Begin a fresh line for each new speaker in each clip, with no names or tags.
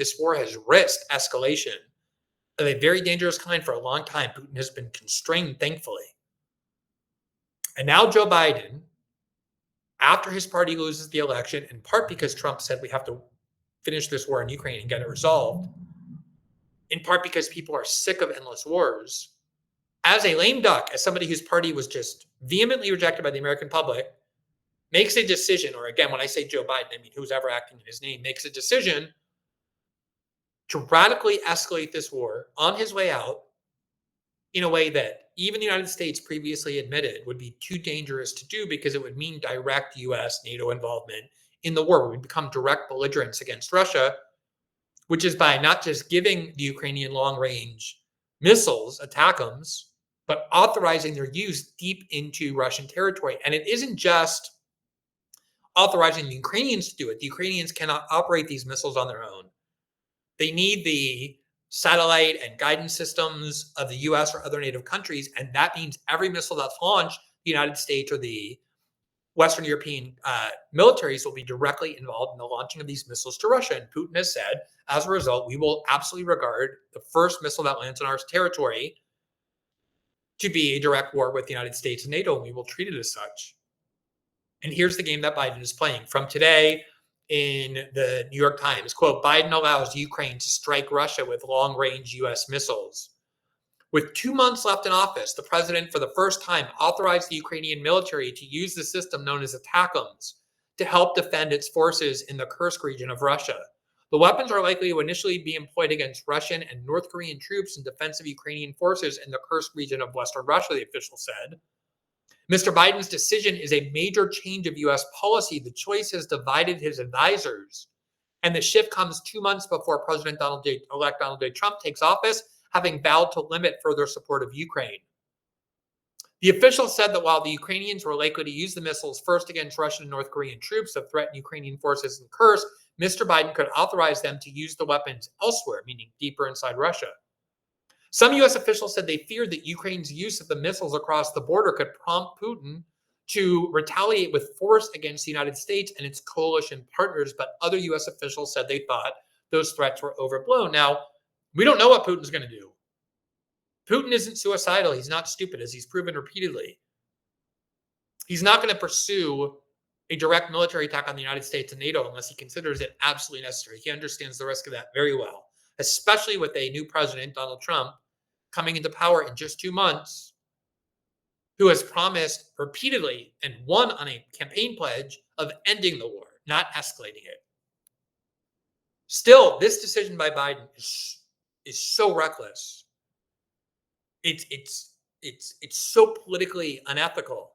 this war has risked escalation of a very dangerous kind for a long time. Putin has been constrained, thankfully. And now Joe Biden, after his party loses the election, in part because Trump said we have to finish this war in Ukraine and get it resolved, in part because people are sick of endless wars, as a lame duck, as somebody whose party was just vehemently rejected by the American public, makes a decision, or again, when I say Joe Biden, I mean who's ever acting in his name, makes a decision to radically escalate this war on his way out in a way that even the United States previously admitted would be too dangerous to do because it would mean direct US, NATO involvement in the war. We would become direct belligerents against Russia, which is by not just giving the Ukrainian long-range missiles, ATACMS, but authorizing their use deep into Russian territory. And it isn't just authorizing the Ukrainians to do it. The Ukrainians cannot operate these missiles on their own. They need the satellite and guidance systems of the US or other NATO countries, and that means every missile that's launched, the United States or the Western European militaries will be directly involved in the launching of these missiles to Russia. And Putin has said, as a result, we will absolutely regard the first missile that lands on our territory to be a direct war with the United States and NATO, and we will treat it as such. And here's the game that Biden is playing. From today in the New York Times, quote, Biden allows Ukraine to strike Russia with long-range U.S. missiles. With 2 months left in office, the president for the first time authorized the Ukrainian military to use the system known as ATACMS to help defend its forces in the Kursk region of Russia. The weapons are likely to initially be employed against Russian and North Korean troops in defense of Ukrainian forces in the Kursk region of Western Russia, the official said. Mr. Biden's decision is a major change of U.S. policy. The choice has divided his advisors, and the shift comes 2 months before President-elect Donald J. Trump takes office, having vowed to limit further support of Ukraine. The official said that while the Ukrainians were likely to use the missiles first against Russian and North Korean troops to threaten Ukrainian forces in Kursk, Mr. Biden could authorize them to use the weapons elsewhere, meaning deeper inside Russia. Some U.S. officials said they feared that Ukraine's use of the missiles across the border could prompt Putin to retaliate with force against the United States and its coalition partners, but other U.S. officials said they thought those threats were overblown. Now, we don't know what Putin's going to do. Putin isn't suicidal. He's not stupid, as he's proven repeatedly. He's not going to pursue a direct military attack on the United States and NATO unless he considers it absolutely necessary. He understands the risk of that very well, especially with a new president, Donald Trump, coming into power in just 2 months, who has promised repeatedly and won on a campaign pledge of ending the war, not escalating it. Still, this decision by Biden is so reckless. It's so politically unethical.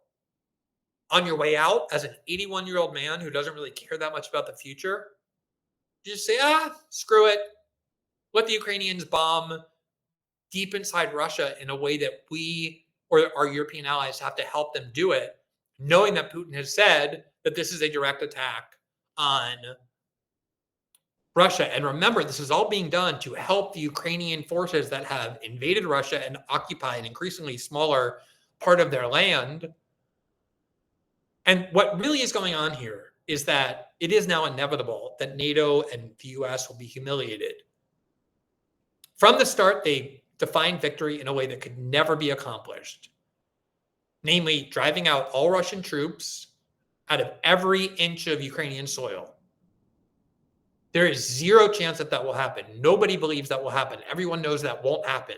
On your way out, as an 81-year-old man who doesn't really care that much about the future, you just say, screw it. Let the Ukrainians bomb deep inside Russia in a way that we or our European allies have to help them do it, knowing that Putin has said that this is a direct attack on Russia. And remember, this is all being done to help the Ukrainian forces that have invaded Russia and occupy an increasingly smaller part of their land. And what really is going on here is that it is now inevitable that NATO and the US will be humiliated. From the start, they defined victory in a way that could never be accomplished, namely driving out all Russian troops out of every inch of Ukrainian soil. There is zero chance that will happen. Nobody believes that will happen. Everyone knows that won't happen.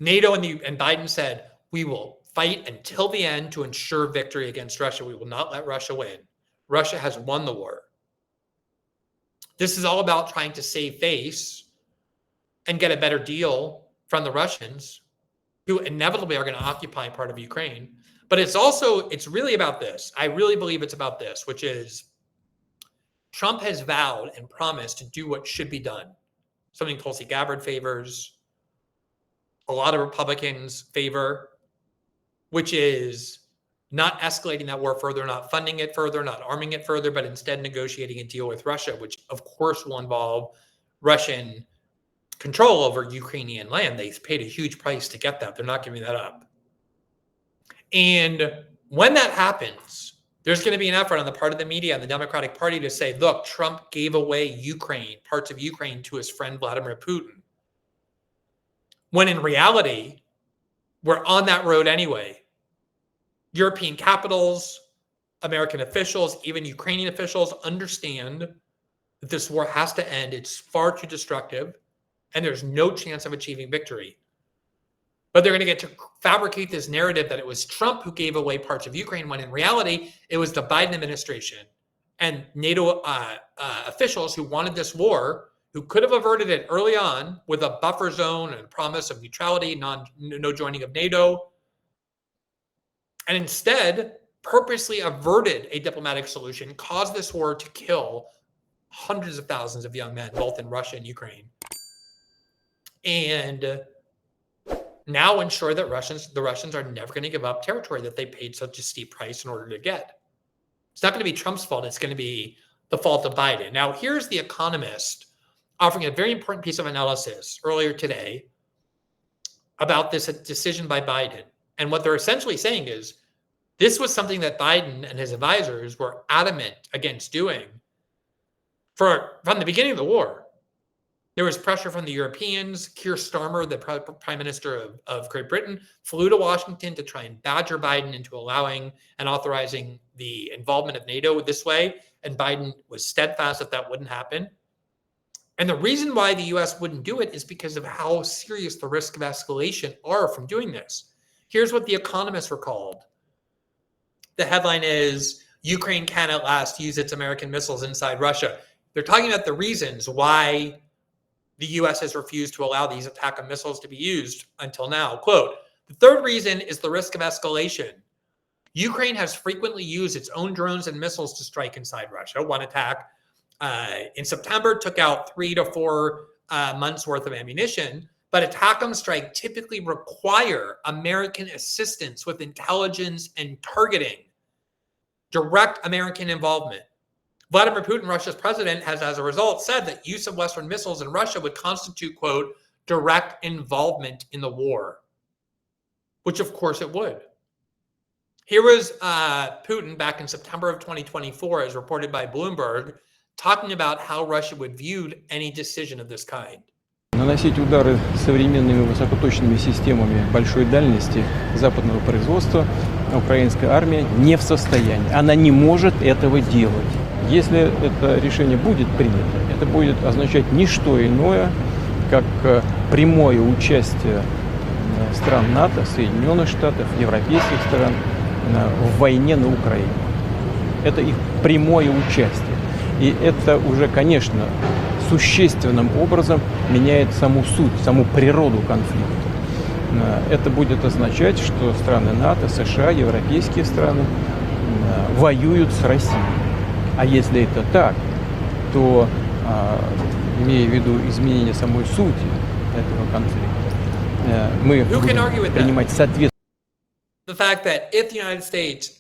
NATO and Biden said, we will fight until the end to ensure victory against Russia. We will not let Russia win. Russia has won the war. This is all about trying to save face and get a better deal from the Russians, who inevitably are going to occupy part of Ukraine. But it's really about this. I really believe it's about this, which is Trump has vowed and promised to do what should be done. Something Tulsi Gabbard favors, a lot of Republicans favor, which is not escalating that war further, not funding it further, not arming it further, but instead negotiating a deal with Russia, which of course will involve Russian control over Ukrainian land. They paid a huge price to get that. They're not giving that up. And when that happens, There's going to be an effort on the part of the media and the Democratic Party to say, look, Trump gave away Ukraine, parts of Ukraine, to his friend Vladimir Putin. When in reality, we're on that road anyway. European capitals, American officials, even Ukrainian officials understand that this war has to end. It's far too destructive, and there's no chance of achieving victory. But they're going to get to fabricate this narrative that it was Trump who gave away parts of Ukraine, when in reality, it was the Biden administration and NATO officials who wanted this war, who could have averted it early on with a buffer zone and a promise of neutrality, no joining of NATO, and instead purposely averted a diplomatic solution, caused this war to kill hundreds of thousands of young men, both in Russia and Ukraine, and now ensure that the Russians are never going to give up territory that they paid such a steep price in order to get. It's not going to be Trump's fault. It's going to be the fault of Biden. Now, here's The Economist offering a very important piece of analysis earlier today about this decision by Biden. And what they're essentially saying is this was something that Biden and his advisors were adamant against doing from the beginning of the war. There was pressure from the Europeans. Keir Starmer, the Prime Minister of Great Britain, flew to Washington to try and badger Biden into allowing and authorizing the involvement of NATO this way. And Biden was steadfast that wouldn't happen. And the reason why the U.S. wouldn't do it is because of how serious the risk of escalation are from doing this. Here's what The Economist recalled. The headline is, Ukraine can at last use its American missiles inside Russia. They're talking about the reasons why the U.S. has refused to allow these attack missiles to be used until now. Quote, the third reason is the risk of escalation. Ukraine has frequently used its own drones and missiles to strike inside Russia. One attack in September took out 3 to 4 months worth of ammunition, but ATACMS strike typically require American assistance with intelligence and targeting, direct American involvement. Vladimir Putin, Russia's president, has as a result said that use of Western missiles in Russia would constitute, quote, direct involvement in the war, which of course it would. Here was Putin back in September of 2024, as reported by Bloomberg, talking about how Russia would view any decision of this kind.
Наносить удары современными высокоточными системами большой дальности западного производства украинская армия не в состоянии. Она не может этого делать. Если это решение будет принято, это будет означать не что иное, как прямое участие стран НАТО, Соединенных Штатов, европейских стран в войне на Украине. Это их прямое участие. И это уже, конечно, существенным образом меняет саму суть, саму природу конфликта. Это будет означать, что страны НАТО, США, европейские страны воюют с Россией. А если это так, то, имея в виду изменение самой сути этого конфликта, мы будем принимать соответствующие.
The fact that if the United States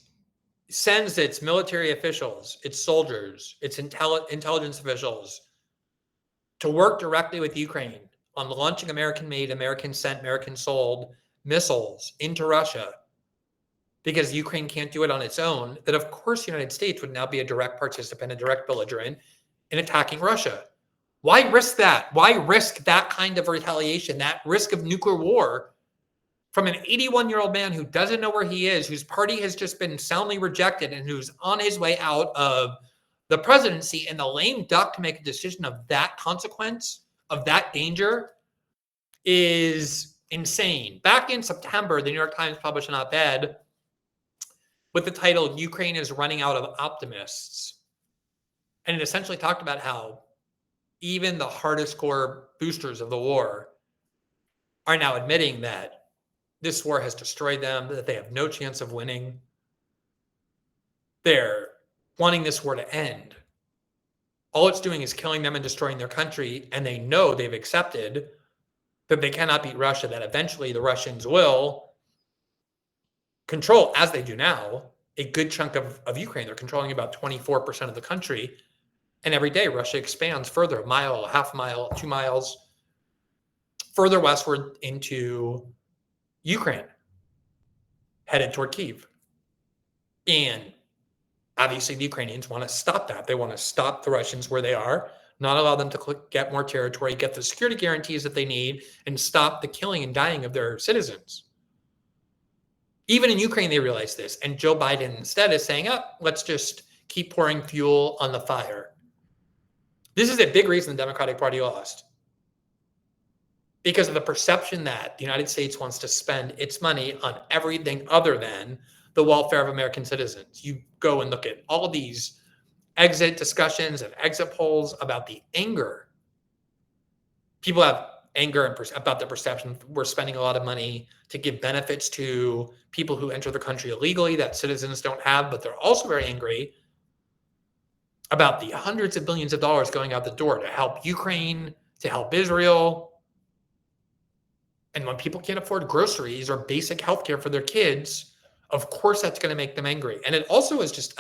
sends its military officials, its soldiers, its intelligence officials to work directly with Ukraine on launching American-made, American-sent, American-sold missiles into Russia, because Ukraine can't do it on its own, that of course the United States would now be a direct participant, a direct belligerent in attacking Russia. Why risk that? Why risk that kind of retaliation, that risk of nuclear war from an 81-year-old man who doesn't know where he is, whose party has just been soundly rejected, and who's on his way out of the presidency, and the lame duck to make a decision of that consequence, of that danger, is insane. Back in September, the New York Times published an op-ed with the title, Ukraine is running out of optimists. And it essentially talked about how even the hardest core boosters of the war are now admitting that this war has destroyed them, that they have no chance of winning. They're wanting this war to end. All it's doing is killing them and destroying their country, and they know, they've accepted that they cannot beat Russia, that eventually the Russians will control, as they do now, a good chunk of Ukraine. They're controlling about 24% of the country, and every day Russia expands further, a mile, a half mile, 2 miles, further westward into Ukraine, headed toward Kyiv. And Obviously, the Ukrainians want to stop that. They want to stop the Russians where they are, not allow them to get more territory, get the security guarantees that they need, and stop the killing and dying of their citizens. Even in Ukraine, they realize this. And Joe Biden instead is saying, let's just keep pouring fuel on the fire. This is a big reason the Democratic Party lost. Because of the perception that the United States wants to spend its money on everything other than the welfare of American citizens. You go and look at all of these exit discussions and exit polls about the anger. People have anger about the perception we're spending a lot of money to give benefits to people who enter the country illegally that citizens don't have, but they're also very angry about the hundreds of billions of dollars going out the door to help Ukraine, to help Israel. And when people can't afford groceries or basic health care for their kids, of course that's going to make them angry. And it also is just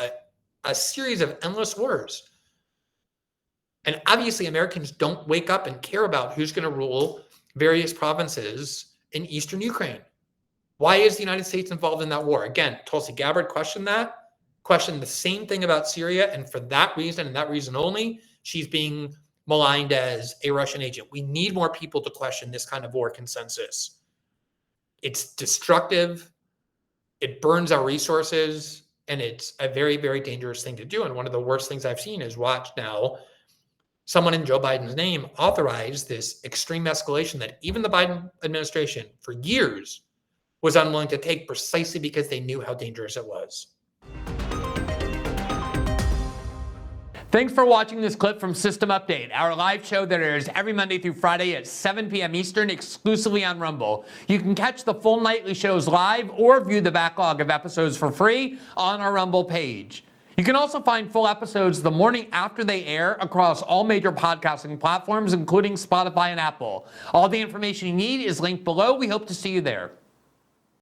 a series of endless wars. And obviously Americans don't wake up and care about who's going to rule various provinces in eastern Ukraine. Why is the United States involved in that war? Again, Tulsi Gabbard questioned the same thing about Syria. And for that reason and that reason only, she's being maligned as a Russian agent. We need more people to question this kind of war consensus. It's destructive. It burns our resources. And it's a very, very dangerous thing to do. And one of the worst things I've seen is watch now someone in Joe Biden's name authorize this extreme escalation that even the Biden administration for years was unwilling to take precisely because they knew how dangerous it was.
Thanks for watching this clip from System Update, our live show that airs every Monday through Friday at 7 p.m. Eastern, exclusively on Rumble. You can catch the full nightly shows live or view the backlog of episodes for free on our Rumble page. You can also find full episodes the morning after they air across all major podcasting platforms, including Spotify and Apple. All the information you need is linked below. We hope to see you there.